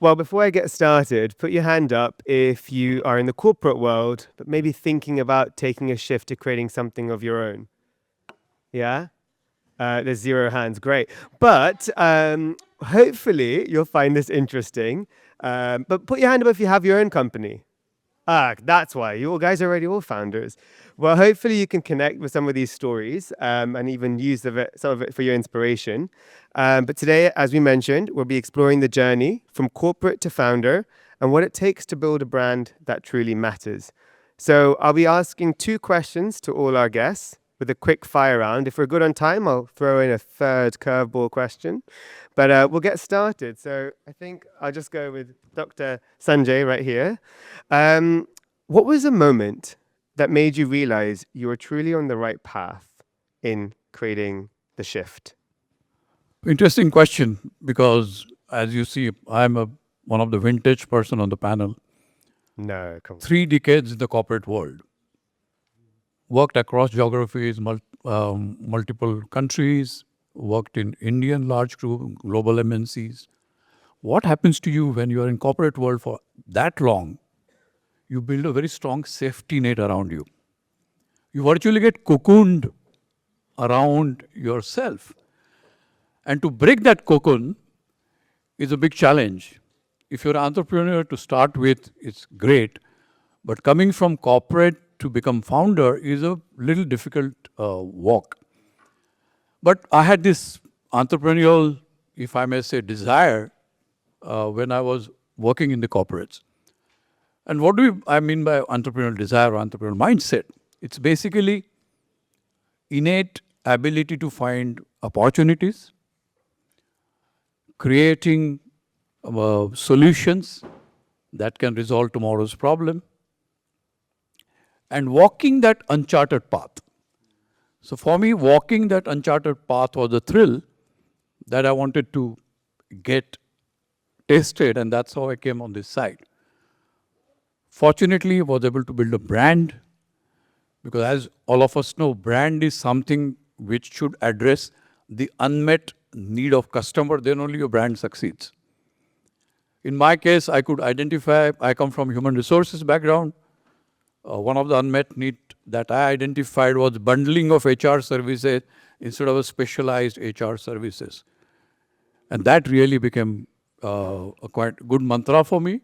Well, before I get started, put your hand up if you are in the corporate world, but maybe thinking about taking a shift to creating something of your own. Yeah? There's 0 hands. Great. But hopefully you'll find this interesting. But put your hand up if you have your own company. That's why. You all guys are already all founders. Well, hopefully you can connect with some of these stories and even use some of it for your inspiration. But today, as we mentioned, we'll be exploring the journey from corporate to founder and what it takes to build a brand that truly matters. So I'll be asking 2 questions to all our guests with a quick fire round. If we're good on time, I'll throw in a third curveball question. But we'll get started. So I think I'll just go with Dr. Sanjay right here. What was a moment that made you realize you were truly on the right path in creating the shift? Interesting question, because as you see, I'm one of the vintage person on the panel. No, come on. 3 decades in the corporate world. Worked across geographies, multiple countries, worked in Indian large group, global MNCs. What happens to you when you are in corporate world for that long? You build a very strong safety net around you. You virtually get cocooned around yourself. And to break that cocoon is a big challenge. If you're an entrepreneur to start with, it's great. But coming from corporate to become founder is a little difficult walk. But I had this entrepreneurial, if I may say, desire when I was working in the corporates. And what do I mean by entrepreneurial desire or entrepreneurial mindset? It's basically innate ability to find opportunities, creating solutions that can resolve tomorrow's problem, and walking that uncharted path. So for me, walking that uncharted path was a thrill that I wanted to get tasted, and that's how I came on this side. Fortunately, I was able to build a brand, because as all of us know, brand is something which should address the unmet need of customer, then only your brand succeeds. In my case, I could identify, I come from human resources background. One of the unmet need that I identified was bundling of HR services instead of a specialized HR services. And that really became a quite good mantra for me.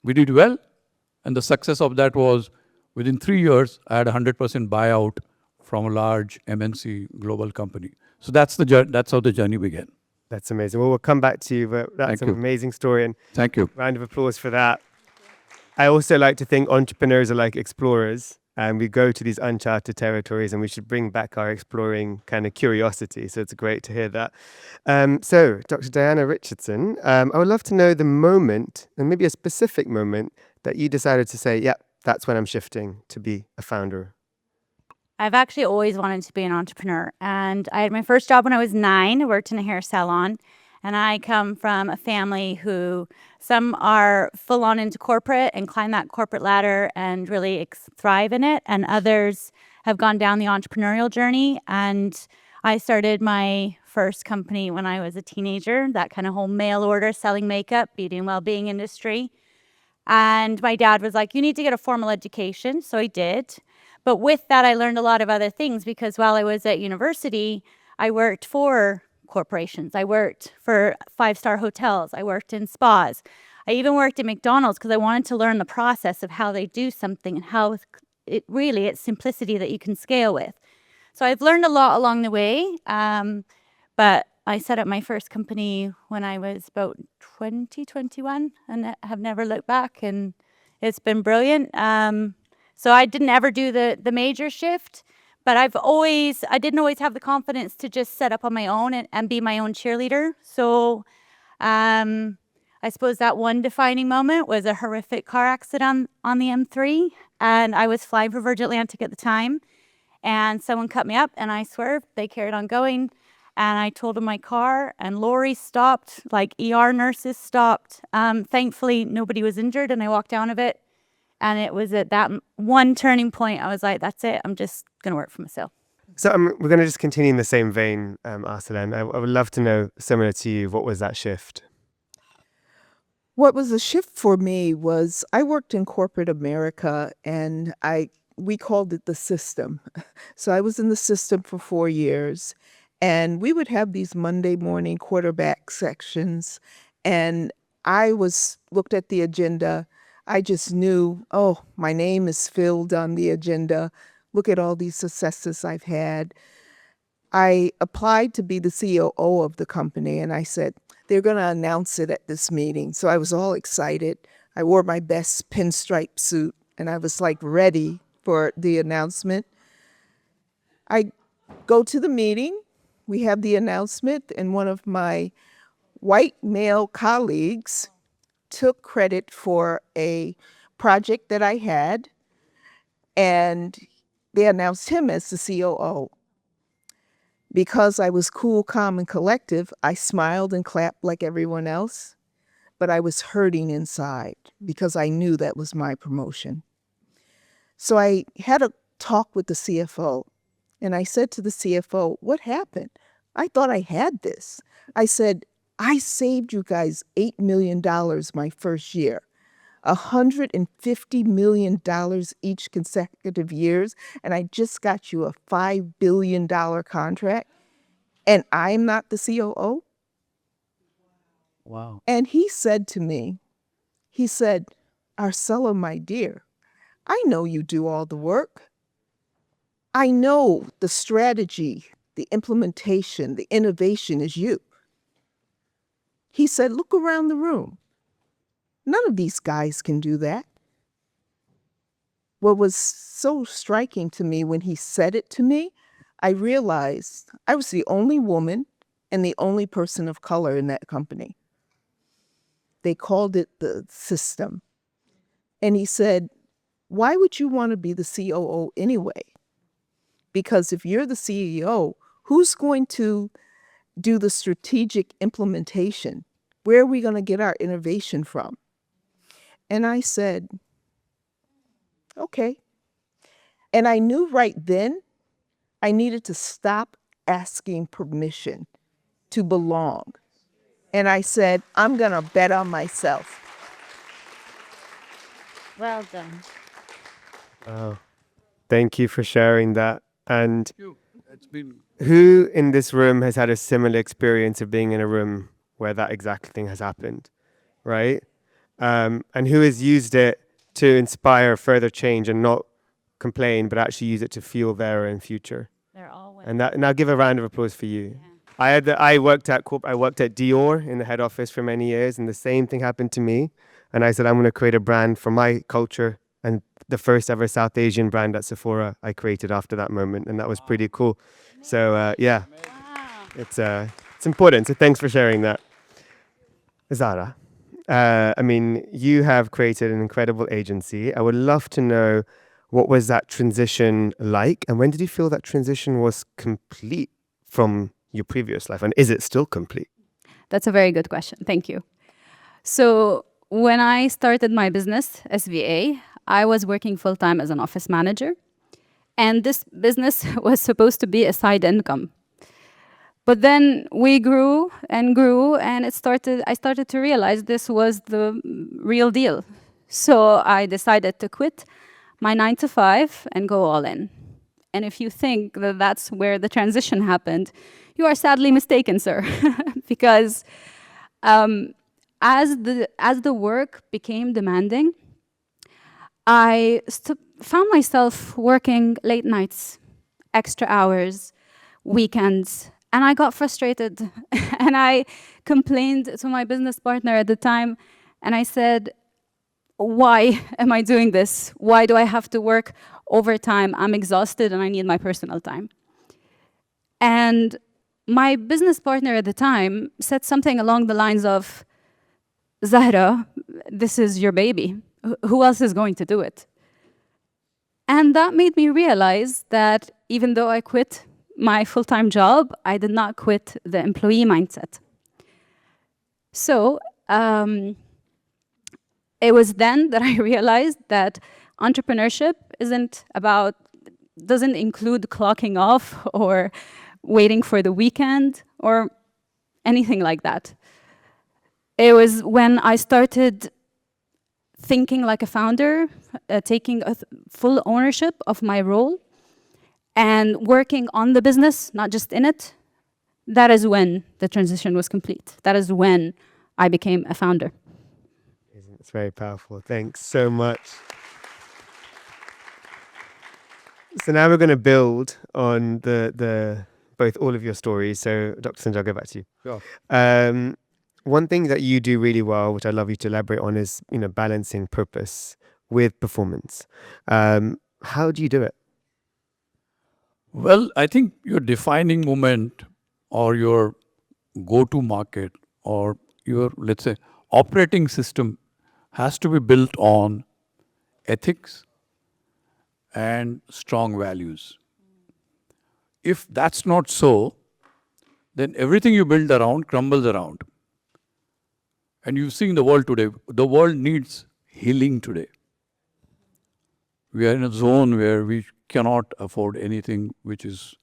We did well. And the success of that was within 3 years, I had 100% buyout from a large MNC global company. So that's how the journey began. That's amazing. Well, we'll come back to you, but that's an amazing story. And thank you. Round of applause for that. I also like to think entrepreneurs are like explorers, and we go to these uncharted territories, and we should bring back our exploring kind of curiosity. So it's great to hear that. So, Dr. Diana Richardson, I would love to know the moment, and maybe a specific moment, that you decided to say, yeah, that's when I'm shifting to be a founder. I've actually always wanted to be an entrepreneur. And I had my first job when I was 9. I worked in a hair salon. And I come from a family who some are full on into corporate and climb that corporate ladder and really thrive in it. And others have gone down the entrepreneurial journey. And I started my first company when I was a teenager, that kind of whole mail order selling makeup, beauty and well-being industry. And my dad was like, you need to get a formal education. So I did. But with that, I learned a lot of other things, because while I was at university, I worked for corporations. I worked for 5-star hotels. I worked in spas. I even worked at McDonald's because I wanted to learn the process of how they do something and how it's simplicity that you can scale with. So I've learned a lot along the way. But I set up my first company when I was about 21 and have never looked back, and it's been brilliant. So I didn't ever do the major shift, but I didn't always have the confidence to just set up on my own and be my own cheerleader. So I suppose that one defining moment was a horrific car accident on the M3, and I was flying for Virgin Atlantic at the time. And someone cut me up and I swerved. They carried on going. And I totaled my car and lorries stopped, like ER nurses stopped. Thankfully, nobody was injured and I walked out of it. And it was at that one turning point, I was like, that's it. I'm just going to work for myself. So we're going to just continue in the same vein, Arsella. I would love to know, similar to you, what was that shift? What was a shift for me was I worked in corporate America and we called it the system. So I was in the system for 4 years and we would have these Monday morning quarterback sections and I looked at the agenda. I just knew, oh, my name is filled on the agenda. Look at all these successes I've had. I applied to be the COO of the company and I said, they're going to announce it at this meeting. So I was all excited. I wore my best pinstripe suit and I was like ready for the announcement. I go to the meeting. We have the announcement and one of my white male colleagues took credit for a project that I had and they announced him as the COO. Because I was cool, calm, and collective, I smiled and clapped like everyone else, but I was hurting inside because I knew that was my promotion. So I had a talk with the CFO, and I said to the CFO, what happened? I thought I had this. I said, I saved you guys $8 million my first year. $150 million each consecutive years, and I just got you a $5 billion contract, and I'm not the COO? Wow. And he said to me, he said, Arsella, my dear, I know you do all the work. I know the strategy, the implementation, the innovation is you. He said, look around the room. None of these guys can do that. What was so striking to me when he said it to me, I realized I was the only woman and the only person of color in that company. They called it the system. And he said, why would you want to be the COO anyway? Because if you're the CEO, who's going to do the strategic implementation? Where are we going to get our innovation from? And I said, okay. And I knew right then I needed to stop asking permission to belong. And I said, I'm going to bet on myself. Well done. Oh, thank you for sharing that. And It's been who in this room has had a similar experience of being in a room where that exact thing has happened, right? And who has used it to inspire further change and not complain, but actually use it to fuel their own future? They're all women. And that, now give a round of applause for you. I worked at Dior in the head office for many years, and the same thing happened to me. And I said, I'm going to create a brand for my culture. And the first ever South Asian brand at Sephora I created after that moment, and that was pretty cool. So yeah, Wow. it's important. So thanks for sharing that, Zahra. I mean, you have created an incredible agency. I would love to know, what was that transition like, and when did you feel that transition was complete from your previous life, and is it still complete? That's a very good question. Thank you. So when I started my business, Sbeih, I was working full-time as an office manager. And this business was supposed to be a side income. But then we grew, and I started to realize this was the real deal. So I decided to quit my 9 to 5 and go all in. And if you think that that's where the transition happened, you are sadly mistaken, sir. Because as the work became demanding, I found myself working late nights, extra hours, weekends, and I got frustrated. And I complained to my business partner at the time, and I said, why am I doing this? Why do I have to work overtime? I'm exhausted and I need my personal time. And my business partner at the time said something along the lines of, Zahra, this is your baby. Who else is going to do it? And that made me realize that even though I quit my full-time job, I did not quit the employee mindset. So it was then that I realized that entrepreneurship doesn't include clocking off or waiting for the weekend or anything like that. It was when I started thinking like a founder, taking full ownership of my role and working on the business, not just in it. That is when the transition was complete. That is when I became a founder. It's very powerful. Thanks so much. So now we're going to build on the both all of your stories. So Dr. Sanjay, I'll go back to you. Sure. One thing that you do really well, which I'd love you to elaborate on, is balancing purpose with performance. How do you do it? Well, I think your defining moment or your go-to market or your, let's say, operating system has to be built on ethics and strong values. If that's not so, then everything you build around crumbles around. And you've seen the world today. The world needs healing today. We are in a zone where we cannot afford anything which is,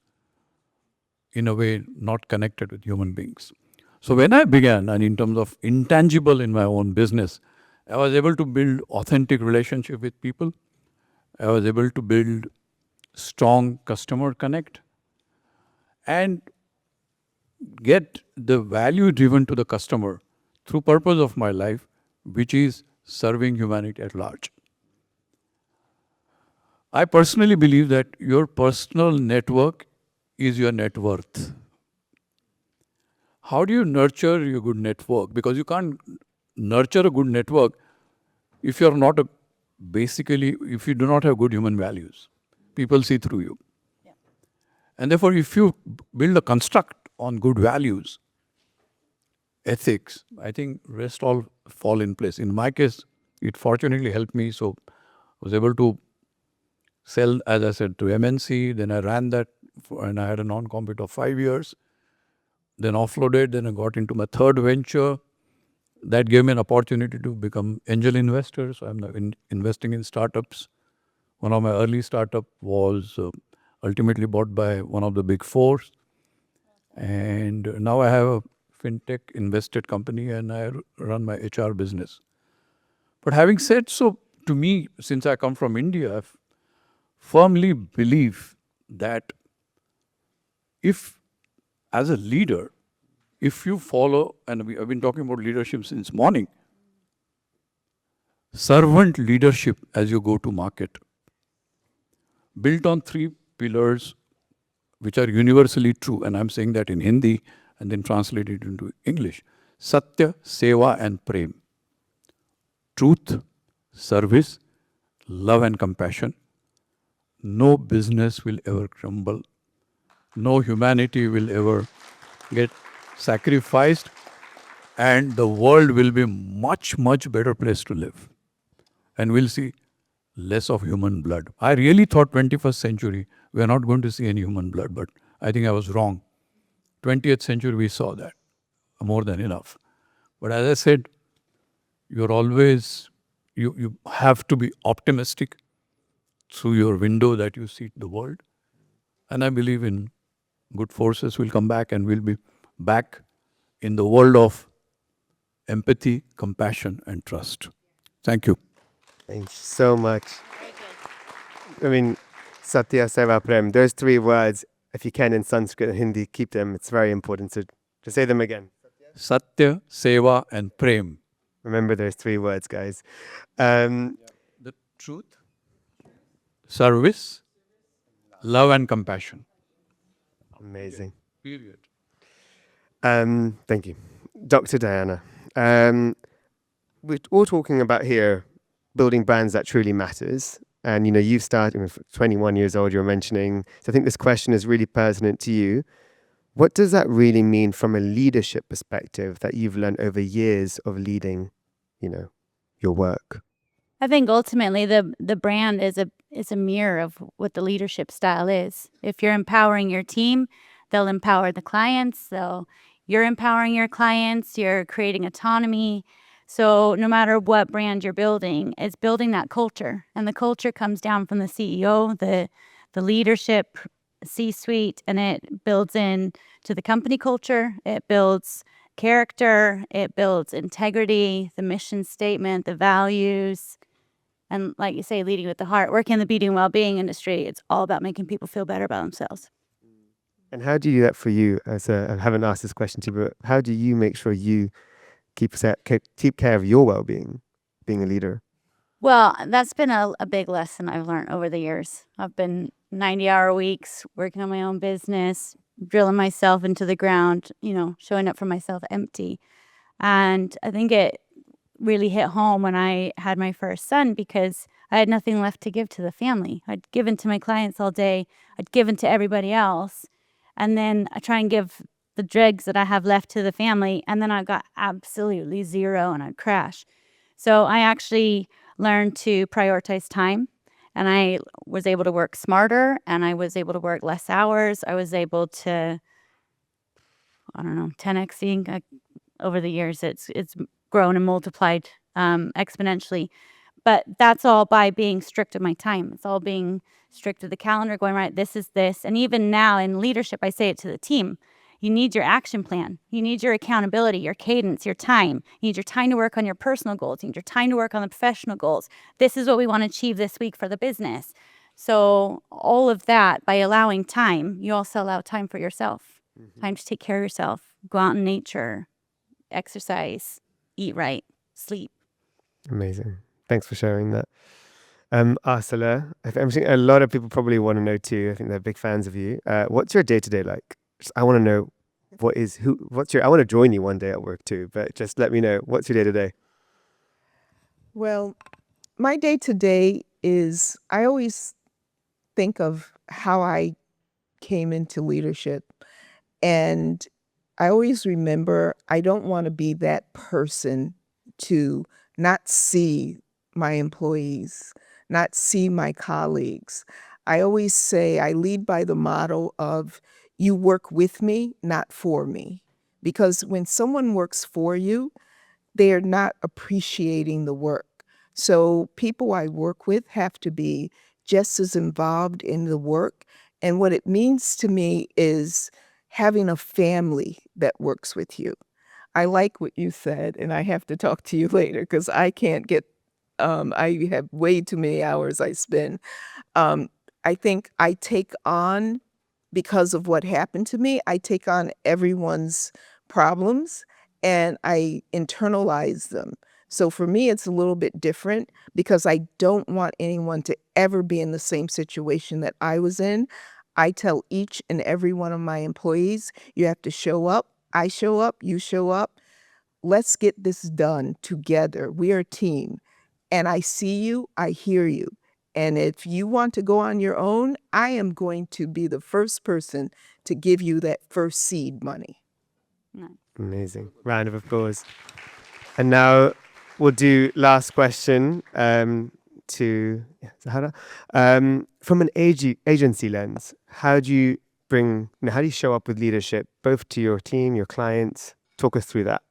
in a way, not connected with human beings. So when I began, and in terms of intangible in my own business, I was able to build authentic relationship with people. I was able to build strong customer connect and get the value driven to the customer through purpose of my life, which is serving humanity at large. I personally believe that your personal network is your net worth. How do you nurture your good network? Because you can't nurture a good network if you're not if you do not have good human values. People see through you. Yeah. And therefore, if you build a construct on good values, ethics, I think rest all fall in place. In my case, it fortunately helped me. So I was able to sell, as I said, to MNC. Then I ran that and I had a non-compete of 5 years. Then offloaded. Then I got into my third venture. That gave me an opportunity to become angel investor. So I'm now investing in startups. One of my early startup was ultimately bought by one of the big fours. And now I have a fintech invested company and I run my HR business. But having said so, to me, since I come from India, I firmly believe that if, as a leader, if you follow, and I've been talking about leadership since morning, servant leadership as you go to market, built on 3 pillars which are universally true, and I'm saying that in Hindi and then translated into English. Satya, Seva and Prem. Truth, service, love and compassion. No business will ever crumble. No humanity will ever get sacrificed, and the world will be much, much better place to live. And we'll see less of human blood. I really thought 21st century, we are not going to see any human blood, but I think I was wrong. 20th century, we saw that more than enough. But as I said, you're always, you have to be optimistic through your window that you see the world. And I believe in good forces will come back and we'll be back in the world of empathy, compassion, and trust. Thank you. Thank you so much. I mean, Satya, Seva, Prem, those 3 words, if you can in Sanskrit and Hindi, keep them. It's very important to say them again. Satya, Seva, and Prem. Remember those 3 words, guys. The truth, service, love, and compassion. Amazing. Period. Thank you. Dr. Diana, we're all talking about here building brands that truly matters. And, you've started with 21 years old, you're mentioning. So I think this question is really pertinent to you. What does that really mean from a leadership perspective that you've learned over years of leading, your work? I think ultimately the brand is a mirror of what the leadership style is. If you're empowering your team, they'll empower the clients. You're empowering your clients. You're creating autonomy. So no matter what brand you're building, it's building that culture, and the culture comes down from the CEO, the leadership, C-suite, and it builds in to the company culture. It builds character. It builds integrity, the mission statement, the values. And like you say, leading with the heart, working in the beauty and well-being industry, it's all about making people feel better about themselves. And how do you do that for you? I haven't asked this question to you, but how do you make sure you keep care of your well-being, being a leader? Well, that's been a big lesson I've learned over the years. I've been 90-hour weeks, working on my own business, drilling myself into the ground, showing up for myself empty. And I think it really hit home when I had my first son, because I had nothing left to give to the family. I'd given to my clients all day. I'd given to everybody else. And then I try and give the dregs that I have left to the family. And then I got absolutely zero and I'd crash. So I actually learned to prioritize time, and I was able to work smarter, and I was able to work less hours. I was able to, 10xing over the years. It's grown and multiplied exponentially. But that's all by being strict with my time. It's all being strict with the calendar, going, right, this is this. And even now in leadership, I say it to the team. You need your action plan. You need your accountability, your cadence, your time. You need your time to work on your personal goals. You need your time to work on the professional goals. This is what we want to achieve this week for the business. So all of that, by allowing time, you also allow time for yourself. Time to take care of yourself. Go out in nature, exercise, eat right, sleep. Amazing. Thanks for sharing that. Arsella, I'm thinking a lot of people probably want to know too. I think they're big fans of you. What's your day-to-day like? I want to know I want to join you one day at work too, but just let me know, what's your day-to-day? Well, my day to day is, I always think of how I came into leadership. And I always remember, I don't want to be that person to not see my employees, not see my colleagues. I always say I lead by the motto of, you work with me, not for me. Because when someone works for you, they are not appreciating the work. So people I work with have to be just as involved in the work. And what it means to me is having a family that works with you. I like what you said, and I have to talk to you later because I can't get, I have way too many hours I spend. I think I take on, because of what happened to me, I take on everyone's problems and I internalize them. So for me, it's a little bit different because I don't want anyone to ever be in the same situation that I was in. I tell each and every one of my employees, you have to show up. I show up, you show up. Let's get this done together. We are a team. And I see you, I hear you. And if you want to go on your own, I am going to be the first person to give you that first seed money. Amazing. Round of applause. And now we'll do last question to Zahra. From an agency lens, how do you show up with leadership, both to your team, your clients? Talk us through that.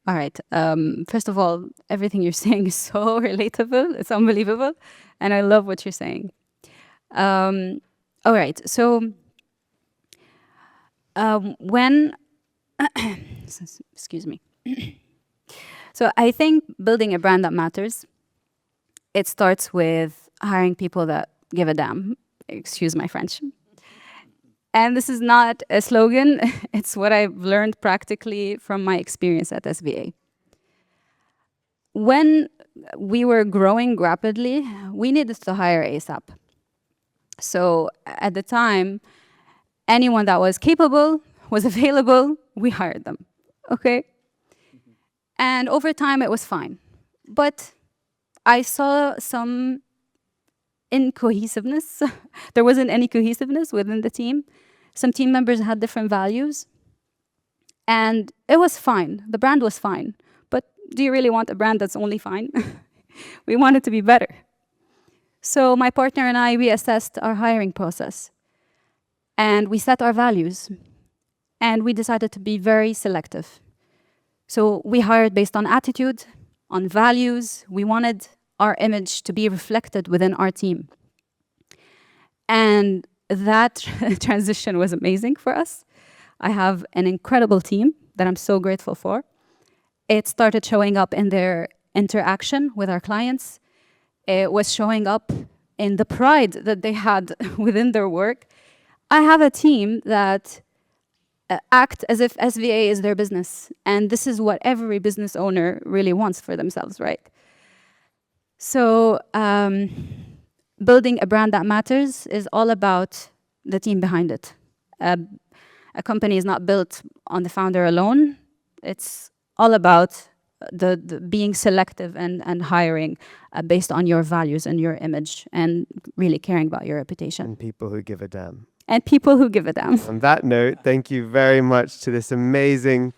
All right. First of all, everything you're saying is so relatable. It's unbelievable. And I love what you're saying. All right. So when, excuse me. So I think building a brand that matters, it starts with hiring people that give a damn. Excuse my French. And this is not a slogan. It's what I've learned practically from my experience at Sbeih. When we were growing rapidly, we needed to hire ASAP. So at the time, anyone that was capable, was available, we hired them, okay? And over time, it was fine. But I saw some incohesiveness. There wasn't any cohesiveness within the team. Some team members had different values. And it was fine. The brand was fine. But do you really want a brand that's only fine? We wanted to be better. So my partner and I, we assessed our hiring process. And we set our values. And we decided to be very selective. So we hired based on attitude, on values. We wanted our image to be reflected within our team. And that transition was amazing for us. I have an incredible team that I'm so grateful for. It started showing up in their interaction with our clients. It was showing up in the pride that they had within their work. I have a team that act as if SVA is their business. And this is what every business owner really wants for themselves, right? So building a brand that matters is all about the team behind it. A company is not built on the founder alone. It's all about the being selective and hiring based on your values and your image and really caring about your reputation. And people who give a damn. And people who give a damn. On that note, thank you very much to this amazing